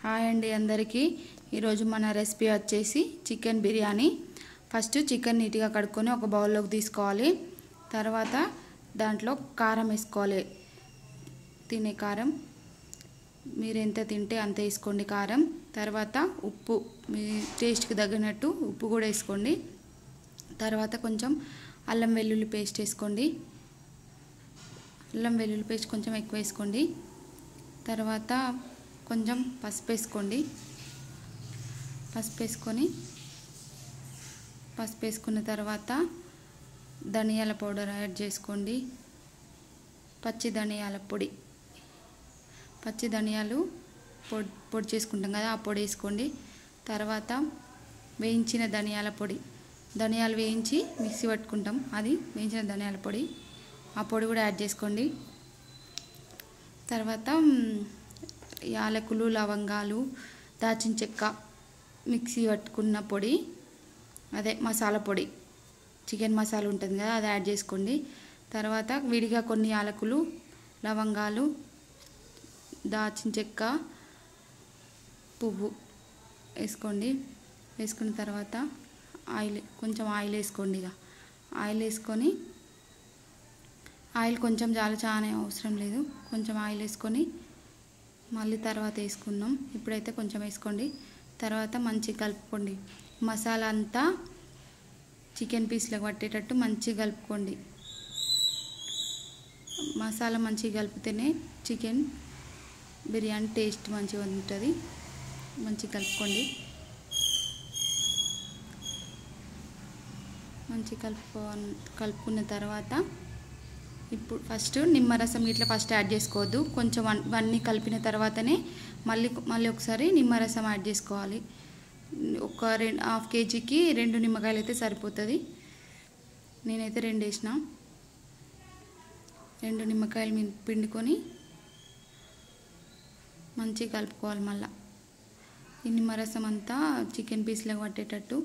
Hi అండి అందరికీ ఈరోజు మన రెసిపీ వచ్చేసి చికెన్ బిర్యానీ. ఫస్ట్ చికెన్ నీట్గా కడుక్కొని ఒక బౌల్లోకి తీసుకోవాలి. తర్వాత దాంట్లో కారం వేసుకోవాలి. తినే కారం మీరు ఎంత తింటే అంత వేసుకోండి కారం. తర్వాత ఉప్పు మీ టేస్ట్కి తగినట్టు ఉప్పు కూడా వేసుకోండి. తర్వాత కొంచెం అల్లం వెల్లుల్లి పేస్ట్ వేసుకోండి. అల్లం వెల్లుల్లి పేస్ట్ కొంచెం ఎక్కువ వేసుకోండి. తర్వాత కొంచెం పసుపు వేసుకోండి. పసుపు వేసుకున్న తర్వాత ధనియాల పౌడర్ యాడ్ చేసుకోండి. పచ్చి ధనియాల పొడి పొడి చేసుకుంటాం కదా, ఆ పొడి వేసుకోండి. తర్వాత వేయించిన ధనియాలు వేయించి మిక్సీ పట్టుకుంటాం, అది వేయించిన ధనియాల పొడి, ఆ పొడి కూడా యాడ్ చేసుకోండి. తర్వాత యాలకులు, లవంగాలు, దాల్చిన చెక్క మిక్సీ పట్టుకున్న పొడి, అదే మసాలా పొడి, చికెన్ మసాలా ఉంటుంది కదా, అది యాడ్ చేసుకోండి. తర్వాత విడిగా కొన్ని యాలకులు, లవంగాలు, దాల్చిన చెక్క, పువ్వు వేసుకోండి. వేసుకున్న తర్వాత కొంచెం ఆయిల్ వేసుకోండి. ఇక ఆయిల్ వేసుకొని, ఆయిల్ కొంచెం చాలా అవసరం లేదు, కొంచెం ఆయిల్ వేసుకొని మళ్ళీ తర్వాత వేసుకుందాం. ఇప్పుడైతే కొంచెం వేసుకోండి. తర్వాత మంచిగా కలుపుకోండి. మసాలా అంతా చికెన్ పీస్లకు పట్టేటట్టు మంచిగా కలుపుకోండి. మసాలా మంచిగా కలిపితేనే చికెన్ బిర్యానీ టేస్ట్ మంచిగా ఉంటుంది. మంచిగా కలుపుకోండి. మంచిగా కలుపుకున్న తర్వాత ఇప్పుడు ఫస్ట్ నిమ్మరసం ఇట్లా ఫస్ట్ యాడ్ చేసుకోవద్దు. కొంచెం అన్నీ కలిపిన తర్వాతనే మళ్ళీ ఒకసారి నిమ్మరసం యాడ్ చేసుకోవాలి. ఒక హాఫ్ కేజీకి 2 నిమ్మకాయలు అయితే సరిపోతుంది. నేనైతే 2 వేసిన. 2 నిమ్మకాయలు పిండుకొని మంచిగా కలుపుకోవాలి. మళ్ళీ ఈ నిమ్మరసం అంతా చికెన్ పీస్లకు పట్టేటట్టు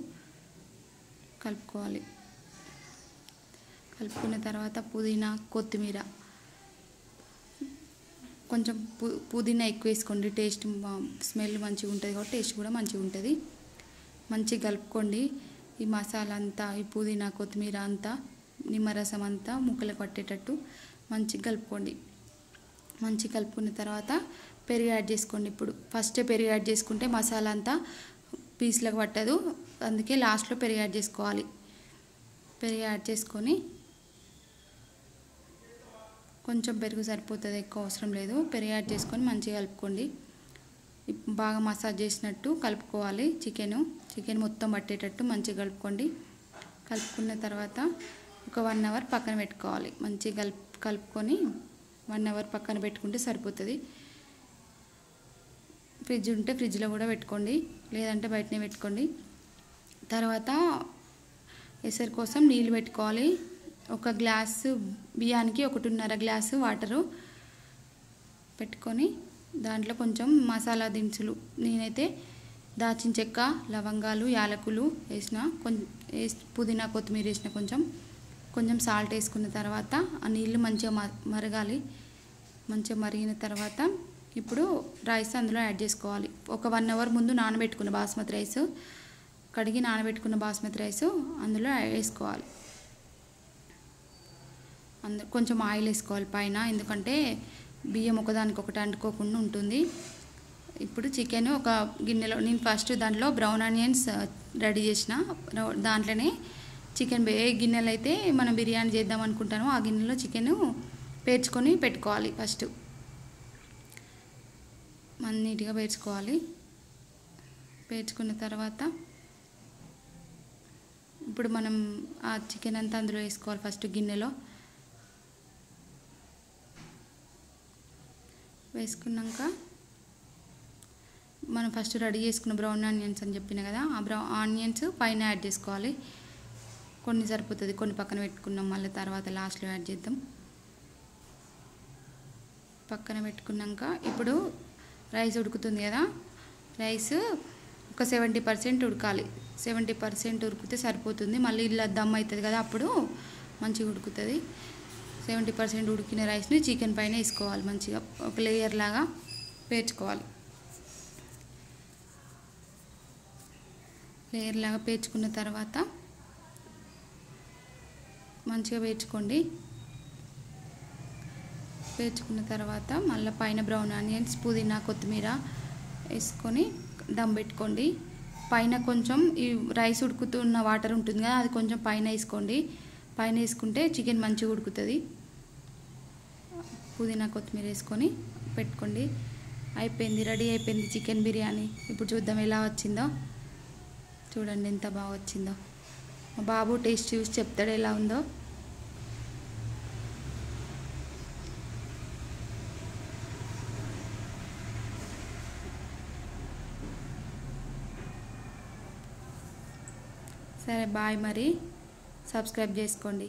కలుపుకోవాలి. కలుపుకున్న తర్వాత పుదీనా, కొత్తిమీర, కొంచెం పుదీనా ఎక్కువ వేసుకోండి. టేస్ట్ స్మెల్ మంచిగా ఉంటుంది కాబట్టి టేస్ట్ కూడా మంచిగా ఉంటుంది. మంచిగా కలుపుకోండి. ఈ మసాలా అంతా, ఈ పుదీనా, కొత్తిమీర అంతా, నిమ్మరసం అంతా ముక్కలకు పట్టేటట్టు మంచిగా కలుపుకోండి. మంచిగా కలుపుకున్న తర్వాత పెరుగు యాడ్ చేసుకోండి. ఇప్పుడు ఫస్ట్ పెరుగు యాడ్ చేసుకుంటే మసాలా అంతా పీస్లకు పట్టదు, అందుకే లాస్ట్లో పెరుగు యాడ్ చేసుకోవాలి. పెరుగు యాడ్ చేసుకొని కొంచెం పెరుగు సరిపోతుంది, ఎక్కువ అవసరం లేదు. పెరుగు యాడ్ చేసుకొని మంచిగా కలుపుకోండి. బాగా మసాజ్ చేసినట్టు కలుపుకోవాలి. చికెన్ మొత్తం పట్టేటట్టు మంచిగా కలుపుకోండి. కలుపుకున్న తర్వాత ఒక 1 అవర్ పక్కన పెట్టుకోవాలి. మంచిగా కలుపుకొని 1 అవర్ పక్కన పెట్టుకుంటే సరిపోతుంది. ఫ్రిడ్జ్ ఉంటే ఫ్రిడ్జ్లో కూడా పెట్టుకోండి, లేదంటే బయటనే పెట్టుకోండి. తర్వాత ఎసరు కోసం నీళ్ళు పెట్టుకోవాలి. ఒక గ్లాసు బియ్యానికి 1.5 గ్లాసు వాటరు పెట్టుకొని దాంట్లో కొంచెం మసాలా దినుసులు, నేనైతే దాల్చిన చెక్క, లవంగాలు, యాలకులు వేసిన, పుదీనా, కొత్తిమీర వేసిన, కొంచెం సాల్ట్ వేసుకున్న తర్వాత ఆ నీళ్ళు మంచిగా మరగాలి. మంచిగా మరిగిన తర్వాత ఇప్పుడు రైస్ అందులో యాడ్ చేసుకోవాలి. ఒక 1 అవర్ ముందు నానబెట్టుకున్న బాస్మతి రైస్, కడిగి నానబెట్టుకున్న బాస్మతి రైస్ అందులో వేసుకోవాలి. కొంచెం ఆయిల్ వేసుకోవాలి పైన, ఎందుకంటే బియ్యం ఒకదానికొకటి అంటుకోకుండా ఉంటుంది. ఇప్పుడు చికెన్ ఒక గిన్నెలో, నేను ఫస్ట్ దాంట్లో బ్రౌన్ ఆనియన్స్ రెడీ చేసిన, దాంట్లోనే చికెన్ ఏ గిన్నెలో అయితే మనం బిర్యానీ చేద్దాం అనుకుంటానో ఆ గిన్నెలో చికెన్ పేర్చుకొని పెట్టుకోవాలి. ఫస్ట్ నీట్గా పేర్చుకోవాలి. పేర్చుకున్న తర్వాత ఇప్పుడు మనం ఆ చికెన్ అంతా అందులో వేసుకోవాలి. ఫస్ట్ గిన్నెలో వేసుకున్నాక మనం ఫస్ట్ రెడీ చేసుకున్న బ్రౌన్ ఆనియన్స్ అని చెప్పిన కదా, ఆ ఆనియన్స్ పైన యాడ్ చేసుకోవాలి. కొన్ని సరిపోతుంది, కొన్ని పక్కన పెట్టుకున్నాం, మళ్ళీ తర్వాత లాస్ట్లో యాడ్ చేద్దాం. పక్కన పెట్టుకున్నాక ఇప్పుడు రైస్ ఉడుకుతుంది కదా, రైస్ ఒక 70% ఉడకాలి. 70% ఉడికితే సరిపోతుంది. మళ్ళీ ఇలా దమ్ అవుతుంది కదా, అప్పుడు మంచిగా ఉడుకుతుంది. 70% ఉడికిన రైస్ని చికెన్ పైన వేసుకోవాలి. మంచిగా ఒక లేయర్ లాగా పేర్చుకోవాలి. లేయర్ లాగా పేర్చుకున్న తర్వాత మంచిగా పేర్చుకోండి. పేర్చుకున్న తర్వాత మళ్ళీ పైన బ్రౌన్ ఆనియన్స్, పుదీనా, కొత్తిమీర వేసుకొని దమ్ పెట్టుకోండి. పైన కొంచెం ఈ రైస్ ఉడుకుతున్న వాటర్ ఉంటుంది కదా, అది కొంచెం పైన వేసుకోండి. పైన వేసుకుంటే చికెన్ మంచిగా ఉడుకుతుంది. పుదీనా, కొత్తిమీర వేసుకొని పెట్టుకోండి. అయిపోయింది, రెడీ అయిపోయింది చికెన్ బిర్యానీ. ఇప్పుడు చూద్దాం ఎలా వచ్చిందో. చూడండి ఎంత బాగా వచ్చిందో. మా బాబు టేస్ట్ చూసి చెప్తాడు ఎలా ఉందో. సరే బాయ్, మరి సబ్స్క్రైబ్ చేసుకోండి.